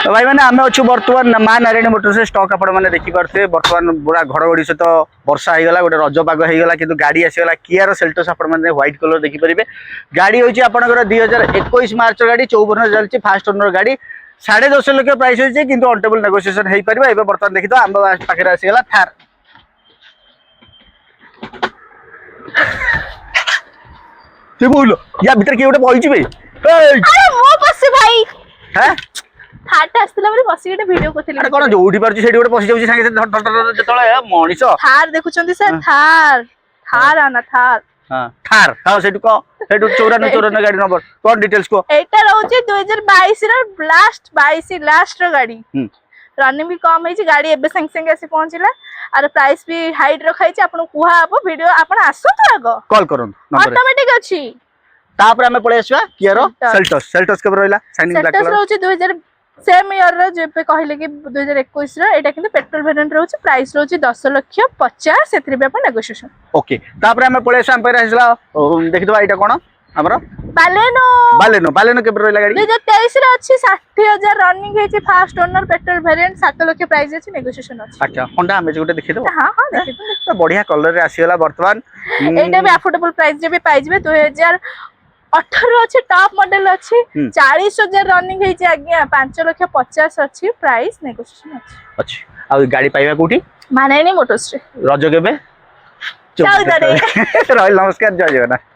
तो भाई मैंने आम अच्छु बर्तमान माँ नारायणी मोटर्स स्टॉक आपने देखिपे बर्तमान पूरा घड़घड़ी सहित वर्षा होगा गोटे रज पाग होगा कि गाड़ी आसीगला कियार सेल्टोस आपने व्हाइट कलर देखिपारे गाड़ी हूँ आपंकर 2021 मार्च गाड़ी 54 चलती फास्ट ओनर गाड़ी 10.5 लाख प्राइस होती है कि ऑन टेबल नेगोशिएशन हो पारे बर्तमान देखी तो आम पाखे आसीगला थार बोल या भीतर किए गोटे बही भाई हाँ थार आसला बरे बसी गोटे वीडियो करथिले अरे कोन जोठी परछि सेठी गोटे पसि जाउछि संगे धड़ जतळे मणिस थार देखुचंदी सर थार थार आना थार हां थार हां सेठी को सेठी 94 गाड़ी नंबर कोन डिटेल्स को एटा रहउछि 2022 रो लास्ट रो गाड़ी रनिंग भी कम है गाड़ी एबे संग संग आसी पहुंचला और प्राइस भी हाइट रखाई छै आपन कुहा अब वीडियो आपन आसो तो कॉल करन नंबर ऑटोमेटिक अछि तापर हमें पळे आसवा कियारो सेल्टोस के रहला शाइनिंग ब्लैक कलर रहउछि 2000 सेम ईयर रो जे पे कहले कि 2021 रो एटा किंतु पेट्रोल वेरिएंट रहउछि प्राइस रहउछि 10,50,000 सेथि पे अपन नेगोशिएशन ओके तापर हमें पळे आसवा हम आसला देखिदबा एटा कोन हमरो बालेनो के रहला गाड़ी 2023 रो अछि 60,000 रनिंग है fast owner petrol variant 7 lakh price अछि नेगोशिएशन अछि अच्छा होंडा हमें गोटे देखि दो हां हां देखि तो बढ़िया कलर रे आसीगला वर्तमान एटा भी अफोर्डेबल प्राइस जे भी पाइ जबे 2018 अच्छे टॉप मॉडल अच्छी 40,000 रनिंग है आज्ञा 5,50,000 अच्छी प्राइस नेगोशिएशन अच्छी आ गाड़ी पाइबा कोठी मानाइनी मोटर्स रे रज केबे चौदह रे रहल नमस्कार जय जगन्नाथ।